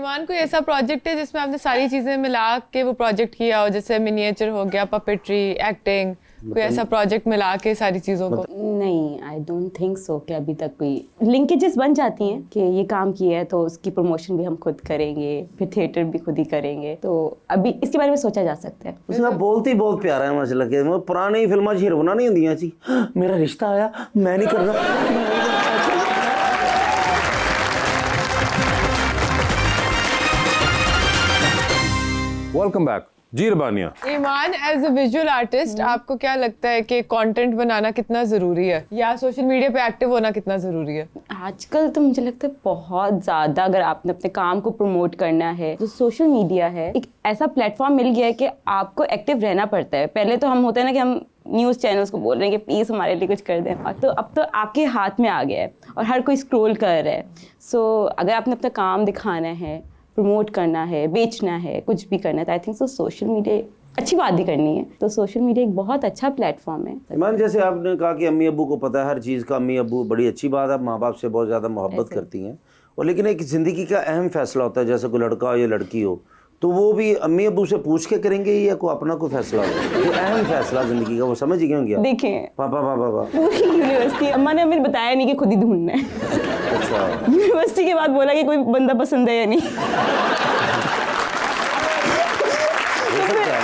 ईमान, कोई ऐसा प्रोजेक्ट है जिसमें आपने सारी चीजें मिला के वो प्रोजेक्ट किया हो, जैसे मिनिएचर हो गया, पपेट्री, एक्टिंग, कोई ऐसा प्रोजेक्ट मिला के सारी चीजों को? नहीं, आई डोंट थिंक सो कि अभी तक कोई लिंकेजेस बन जाती हैं कि ये काम किया है तो उसकी प्रमोशन भी हम खुद करेंगे, फिर थिएटर भी खुद ही करेंगे, तो अभी इसके बारे में सोचा जा सकता है। उसने बोलती बहुत प्यारा है माशाल्लाह के, मैं पुरानी फिल्मां च हीरोइनां नहीं होंदियां जी, मेरा रिश्ता आया मैं नहीं करना। वेलकम बैक जी Rabania. Iman, as a visual artist आपको क्या लगता है कि कंटेंट बनाना कितना जरूरी है या सोशल मीडिया पे एक्टिव होना कितना जरूरी है? आजकल तो मुझे लगता है बहुत ज़्यादा, अगर आपने अपने काम को प्रमोट करना है तो सोशल मीडिया है एक ऐसा प्लेटफॉर्म मिल गया है कि आपको एक्टिव रहना पड़ता है। पहले तो हम होते हैं ना कि हम न्यूज़ चैनल्स को बोल रहे हैं कि प्लीज़ हमारे लिए कुछ कर दें, तो अब तो आपके हाथ में आ गया है और हर कोई स्क्रॉल कर रहा है। सो अगर आपने अपना काम दिखाना है, प्रमोट करना है, बेचना है, कुछ भी करना है, तो I think so social media अच्छी बात भी करनी है, तो सोशल मीडिया एक बहुत अच्छा प्लेटफॉर्म है। ईमान, जैसे आपने कहा कि अम्मी अब्बू को पता है हर चीज़ का, अम्मी अब्बू बड़ी अच्छी बात है, माँ बाप से बहुत ज़्यादा मोहब्बत करती हैं, और लेकिन एक ज़िंदगी का अहम फैसला होता है, जैसे कोई लड़का हो या लड़की हो, तो वो भी अम्मी अब्बू से पूछ के करेंगे या कोई अपना कोई फैसला होगा? ये अहम फैसला ज़िंदगी का, वो समझ गए होंगे? देखिए पापा पापा पापा पूरी यूनिवर्सिटी अम्मा ने हमें बताया नहीं कि खुद ही ढूंढना है। अच्छा, यूनिवर्सिटी के बाद बोला कि कोई बंदा पसंद है या नहीं।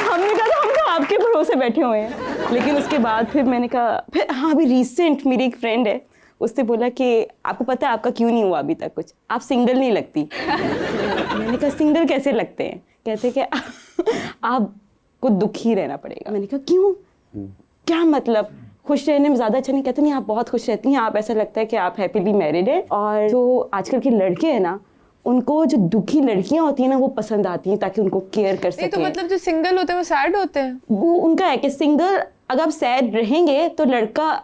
हमने कहा हम तो आपके भरोसे बैठे हुए हैं, लेकिन उसके बाद फिर मैंने कहा, फिर हाँ अभी रिसेंट मेरी एक फ्रेंड है, उसने बोला कि आपको पता है आपका क्यों नहीं हुआ अभी तक कुछ, आप सिंगल नहीं लगती। मैंने कहा सिंगल कैसे लगते हैं? कहते कि आपको दुखी रहना पड़ेगा। मैंने कहा क्यों, क्या मतलब, खुश रहने में ज़्यादा अच्छा नहीं? कहते नहीं, आप बहुत खुश रहती हैं, आप ऐसा लगता है कि आप हैप्पीली मैरिड है। और जो आजकल के लड़के हैं ना, उनको जो दुखी लड़कियां होती हैं ना वो पसंद आती हैं ताकि उनको केयर कर सकें। तो मतलब जो सिंगल होते हैं वो सैड होते हैं? वो उनका है कि सिंगल अगर आप सैड रहेंगे तो लड़का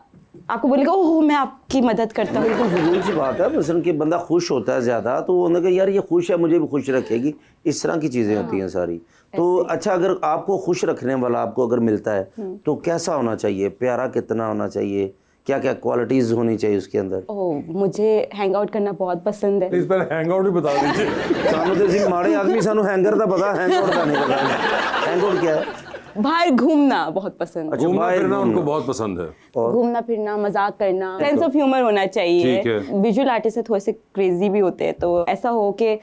आपको बोलेगा ओह मैं आपकी मदद करता हूँ। तो ज़रूरी सी बात है, मसलन कि बंदा खुश होता है ज़्यादा, तो उन्होंने कहा यार ये खुश है, मुझे भी खुश रखेगी, इस तरह की चीज़ें होती हैं सारी। तो अच्छा, अगर आपको खुश रखने वाला आपको अगर मिलता है तो कैसा होना चाहिए? प्यारा कितना होना चाहिए? क्या क्या क्वालिटीज़ होनी चाहिए उसके अंदर? ओह, मुझे हैंग आउट करना बहुत पसंद है। प्लीज पहले हैंग आउट भी बता दीजिए। सानू तो जी माड़े आदमी, सानू हैंगर दा पता, हैंग आउट का नहीं पता। हैंग आउट क्या है? बाहर घूमना बहुत पसंद है। घूमना फिरना उनको बहुत पसंद है। घूमना फिरना, मजाक करना, सेंस ऑफ ह्यूमर होना चाहिए। विजुअल आर्टिस्ट से थोड़े से क्रेजी भी होते हैं, तो ऐसा हो कि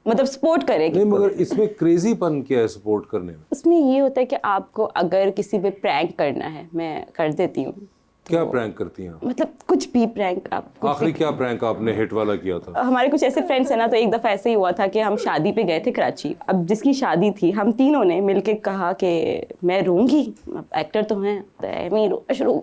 मतलब सपोर्ट करे। नहीं, मगर इसमें क्रेजीपन क्या है सपोर्ट करने में? उसमें ये होता है कि आपको अगर किसी पे प्रैंक करना है, मैं कर देती हूँ। क्या प्रैंक करती हैं? मतलब कुछ भी प्रैंक आप आखिरी क्या प्रैंक आपने हिट वाला किया था? हमारे कुछ ऐसे फ्रेंड्स हैं ना, तो एक दफ़ा ऐसे ही हुआ था कि हम शादी पे गए थे कराची। अब जिसकी शादी थी, हम तीनों ने मिलके कहा कि मैं रोऊंगी, एक्टर तो हैं, तो मैं रोना शुरू।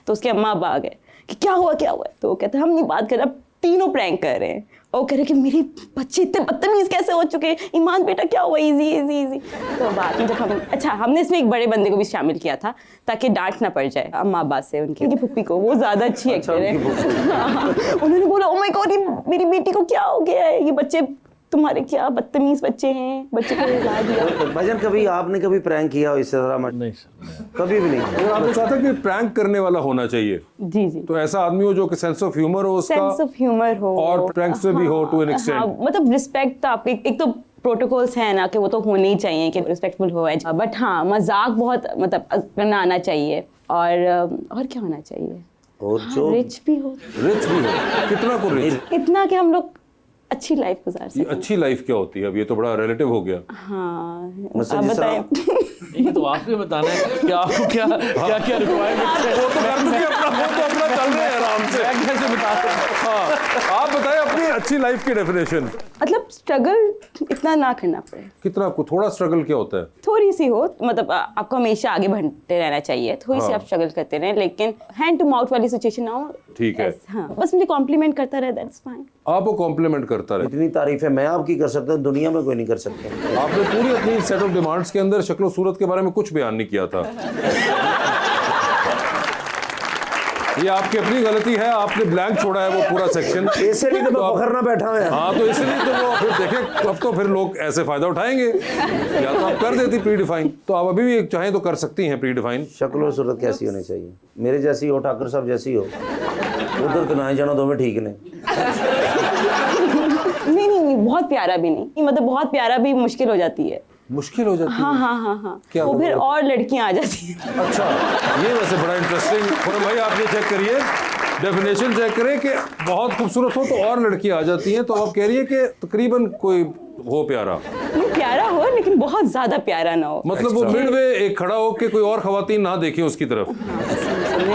तो उसके अम्मा अब आ गए कि क्या हुआ क्या हुआ, तो कहते हम नहीं बात कर रहे, अब तीनों प्रैंक कर रहे हैं और कह रहे कि मेरे बच्चे इतने बदतमीज कैसे हो चुके हैं, ईमान बेटा क्या हुआ, इजी इजी इजी। तो बाद में जब हमने इसमें एक बड़े बंदे को भी शामिल किया था ताकि डांट ना पड़ जाए अम्मा अब्बा से, उनकी फुप्पी को, वो ज़्यादा अच्छी एक्टर है। उन्होंने बोला ओ माय गॉड, मेरी बेटी को क्या हो गया है, ये बच्चे तुम्हारे क्या बदतमीज बच्चे हैं, बच्चे को हिला दिया। भाईजान, कभी आपने कभी प्रैंक किया हो इस तरह? नहीं सर, कभी भी नहीं। और आपने कहा था कि प्रैंक करने वाला होना चाहिए, जी जी, तो ऐसा आदमी हो जो कि सेंस ऑफ ह्यूमर हो उसका, सेंस ऑफ ह्यूमर हो और प्रैंक से भी हो टू एन हाँ, एक्सटेंट। मतलब रिस्पेक्ट तो आपके एक तो प्रोटोकॉल्स हैं ना कि वो तो होने ही चाहिए कि रिस्पेक्टफुल हो, बट हाँ मजाक बहुत मतलब करना आना चाहिए। और क्या होना चाहिए? और जो रिच भी हो, कितना को रिच? इतना कि हम लोग अच्छी लाइफ गुजार ये सकें। अच्छी लाइफ क्या होती है? अब ये तो बड़ा रिलेटिव हो गया। हाँ, मतलब आप जिस तरह- बताएं। ये तो आपने बताना है कि आपको क्या क्या क्या रिक्वायरमेंट है। वो तो अपना चल रहे हैं आराम से। मैं कैसे बता सकता हूँ? हाँ, आप बताएं अपनी अच्छी लाइफ की डेफिनेशन। मतलब स्ट्रगल इतना ना करना पड़े। कितना को थोड़ा स्ट्रगल क्या होता है? थोड़ी सी हो, मतलब आपको हमेशा आगे बढ़ते रहना चाहिए, थोड़ी सी आप स्ट्रगल करते रहें, लेकिन हैंड टू माउथ वाली सिचुएशन ना हो। ठीक है। हाँ, बस मुझे कॉम्प्लीमेंट करता रहे, दैट्स फाइन। आपको कॉम्प्लीमेंट करता रहे। इतनी तारीफें मैं आपकी कर सकता हूँ, दुनिया में कोई नहीं कर सकता। आपने पूरी अपनी सेट ऑफ डिमांड्स के अंदर शक्ल सूरत के बारे में कुछ बयान नहीं किया था। ये आपकी अपनी गलती है, आपने ब्लैंक छोड़ा है वो पूरा सेक्शन। इसलिए तो मैं फखर ना बैठा हूं। हाँ, तो इसलिए तो वो फिर देखें, अब तो फिर लोग ऐसे फायदा उठाएंगे। या तो आप कर देती प्री डिफाइन, तो आप अभी भी चाहें तो कर सकती हैं प्री डिफाइन। शक्ल और सूरत कैसी होनी चाहिए? मेरे जैसी हो, ठाकर साहब जैसी हो, उधर तो ना ही जाना, दो में ठीक ने। नहीं, बहुत प्यारा भी नहीं, मतलब बहुत प्यारा भी मुश्किल हो जाती है। मुश्किल हो जाती है। हाँ हाँ हाँ हाँ, क्या वो फिर मतलब? और लड़कियां आ जाती हैं। अच्छा, ये वैसे बड़ा इंटरेस्टिंग। खुरम भाई आप ये चेक करिए, डेफिनेशन चेक करें कि बहुत खूबसूरत हो तो और लड़कियां आ जाती हैं, तो आप कह रही है कि तकरीबन कोई हो प्यारा, नहीं प्यारा हो लेकिन बहुत ज्यादा प्यारा ना हो। मतलब वो मिडवे एक खड़ा हो के कोई और खवातीन ना देखे उसकी तरफ,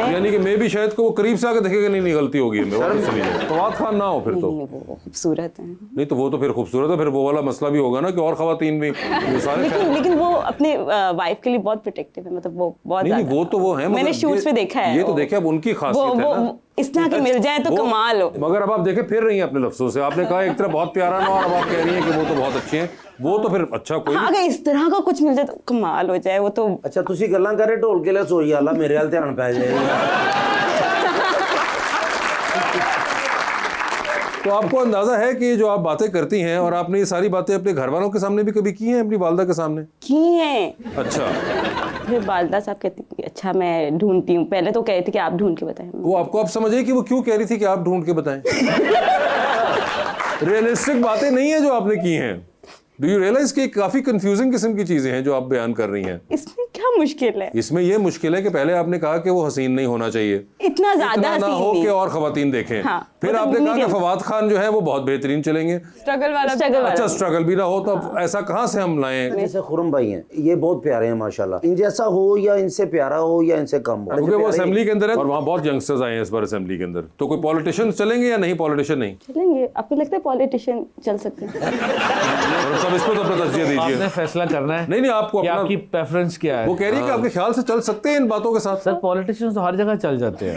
यानी कि मैं भी शायद को वो करीब से आके देखेगा नहीं गलती होगी, फवाद खान ना हो फिर तो। नहीं, वो खूबसूरत है। नहीं तो वो तो फिर खूबसूरत है, फिर वो वाला मसला भी होगा ना कि और खवातीन भी वो सारे लेकिन वो अपने वाइफ के लिए बहुत प्रोटेक्टिव है, मतलब वो बहुत नहीं ज्यादा। वो तो वो है, मैंने मतलब शूट्स पे देखा है। ये तो देखा है, उनकी खासियत है ना। इस तरह के मिल जाए तो कमाल हो। मगर अब आप देखें फिर रही हैं अपने लफ्जों से, आपने कहा एक तरह बहुत प्यारा ना, और अब आप कह रही हैं कि वो तो बहुत अच्छे हैं, वो तो फिर अच्छा कोई हाँ, अगर इस तरह का कुछ मिल जाए तो कमाल हो जाए वो तो। अच्छा ਤੁਸੀਂ ਗੱਲਾਂ ਕਰੇ ਢੋਲ ਕੇ ਲੈ ਸੋਈ ਆਲਾ ਮੇਰੇ ਵੱਲ ਧਿਆਨ ਪੈ ਜਾਏਗਾ। तो आपको अंदाजा है कि जो आप बातें करती हैं, और आपने ये सारी बातें अपने घर वालों के सामने भी कभी की हैं, अपनी वालदा के सामने? की है। अच्छा, फिर वालदा साहब कहती कि अच्छा मैं ढूंढती हूँ, पहले तो कहते कि आप ढूंढ के बताएं। वो आपको आप समझिए कि वो क्यों कह रही थी कि आप ढूंढ के बताएं। रियलिस्टिक बातें नहीं है जो आपने की हैं। डू यू रियलाइज कि काफी कंफ्यूजिंग किस्म की चीजें हैं जो आप बयान कर रही हैं। इसमें क्या मुश्किल है? इसमें यह मुश्किल है कि पहले आपने कहा कि वो हसीन नहीं होना चाहिए, इतना ज्यादा इतना ना हसीन हो नहीं। कि और खवातीन देखें। हाँ, फिर मतलब आपने कहा कि medium। फवाद खान जो है वो बहुत बेहतरीन चलेंगे। स्ट्रगल वाला Struggle अच्छा, वाला। स्ट्रगल भी ना हो तो अब ऐसा कहाँ से हम लाएं? जैसे खुरम भाई हैं, ये बहुत प्यारे हैं माशाल्लाह। इन जैसा हो या इनसे प्यारा हो या इनसे कम हो, क्योंकि वो असेंबली के अंदर है और वहाँ बहुत यंगस्टर्स आए हैं इस बार असेंबली के अंदर, तो कोई पॉलिटिशियन चलेंगे या नहीं? पॉलिटिशियन नहीं, चलेंगे। आपको लगता है पॉलिटिशियन चल सकते हैं? और सब इस पर तो अपना तजज़िया आपने दीजिए। फैसला करना है नहीं नहीं, आपको कि अपना, आपकी प्रेफरेंस क्या है। वो कह रही है कि आपके ख्याल से चल सकते हैं इन बातों के साथ। सर पॉलिटिशियंस तो हर जगह चल जाते हैं।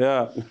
या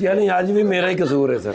यानी आज भी मेरा ही कसूर है सर।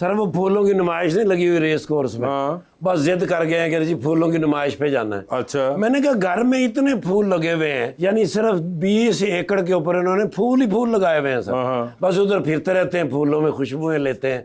सर वो फूलों की नुमाइश नहीं लगी हुई रेस कोर्स में, हाँ। बस जिद कर गए हैं कि जी फूलों की नुमाइश पे जाना है। अच्छा, मैंने कहा घर में इतने फूल लगे हुए हैं, यानी सिर्फ 20 एकड़ के ऊपर इन्होंने फूल ही फूल लगाए हुए हैं सर। बस उधर फिरते रहते हैं, फूलों में खुशबुएं लेते हैं।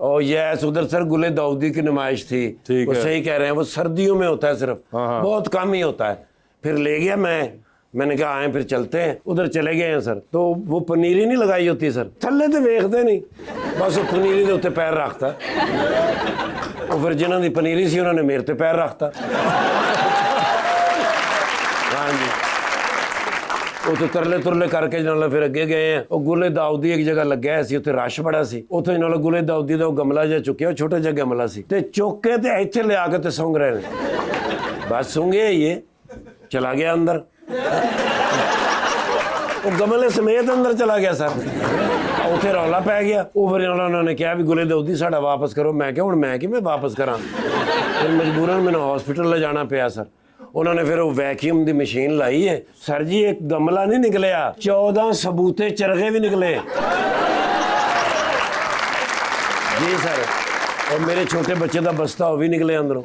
और यस उधर सर गुले दाऊदी की नुमाइश थी। ठीक वो है। सही कह रहे हैं, वो सर्दियों में होता है सिर्फ, बहुत कम ही होता है। फिर ले गया मैंने कहा आए फिर चलते हैं, उधर चले गए हैं सर। तो वो पनीरी नहीं लगाई होती सर, थल्ले तो वेखते नहीं, बस वो पनीरी के उत्ते पैर रखता। और फिर जिन्हों की पनीरी सी उन्होंने मेरे ते पैर रखता। हाँ जी, वो तो तरले तुरले करके जिन्होंने फिर अगे गए हैं। और गुले दाऊदी एक जगह लग्या है सी, उत्ते रश बड़ा सी, उत्थे इन्होंने गुले दाऊदी का गमला जिहा चुक्या, छोटा जिहा गमला सी, ते चुक के ते इत्थे ले आके ते सूंघ रहे ने। बस सूंघे ये चला गया अंदर, वो गमले समेत अंदर चला गया सर। उत्थे रौला पै गया। वो फिर उन्होंने कहा भी गुले दाऊदी साडा वापस करो। मैं क्या हुण मैं कि मैं वापस करा, फिर मजबूरन मैंने हॉस्पिटल ले जाना पिया सर। उन्होंने फिर वो वैक्यूम की मशीन लाई है सर जी, एक गमला नहीं निकलिया, 14 सबूते चरखे भी निकले जी सर। और मेरे छोटे बच्चे का बस्ता वो भी निकले अंदरों।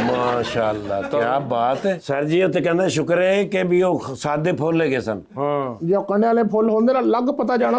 माशाल्लाह, क्या बात है सर जी। तो कहना शुक्र है कि भी वो सादे फूल लगे सन। जो कने वाले फुल होंदे ना लग पता जाना।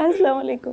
अस्सलाम वालेकुम।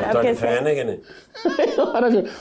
आप कैसे हैं? फैन है कि नहीं?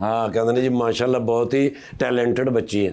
हाँ कहते हैं जी माशाल्लाह बहुत ही टैलेंटेड बच्ची है।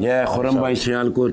ये खुरम भाई सियालकोट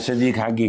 सदीक हागी।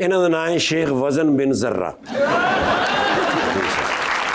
इन्होंने नाम है शेख वजन बिन जर्रा।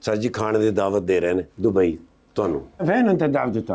सर जी खाने की दावत दे रहे हैं दुबई ਤੁਹਾਨੂੰ। ਫੈਨ ਤੇ ਦਾਵਤ ਦਿੱਤਾ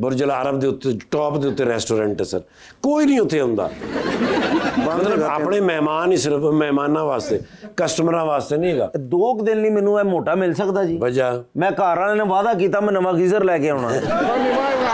ਬੁਰਜ ਅਲ ਅਰਬ ਦੇ ਉੱਤੇ ਟੌਪ ਦੇ ਉੱਤੇ ਰੈਸਟੋਰੈਂਟ ਹੈ ਸਰ, ਕੋਈ ਨਹੀਂ ਉੱਥੇ ਹੁੰਦਾ। ਮਤਲਬ ਆਪਣੇ ਮਹਿਮਾਨ ਹੀ ਸਿਰਫ ਮਹਿਮਾਨਾਂ ਵਾਸਤੇ, ਕਸਟਮਰਾਂ ਵਾਸਤੇ ਨਹੀਂ ਹੈਗਾ। 2 ਦਿਨ ਲਈ ਮੈਨੂੰ ਇਹ ਮੋਟਾ ਮਿਲ ਸਕਦਾ ਜੀ? ਵਜ੍ਹਾ ਮੈਂ ਘਰ ਵਾਲਿਆਂ ਨੇ ਵਾਅਦਾ ਕੀਤਾ ਮੈਂ ਨਵਾਂ ਗੀਜ਼ਰ ਲੈ ਕੇ ਆਉਣਾ।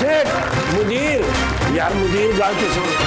शेख मुदीर यार, मुदीर गाल के सुन।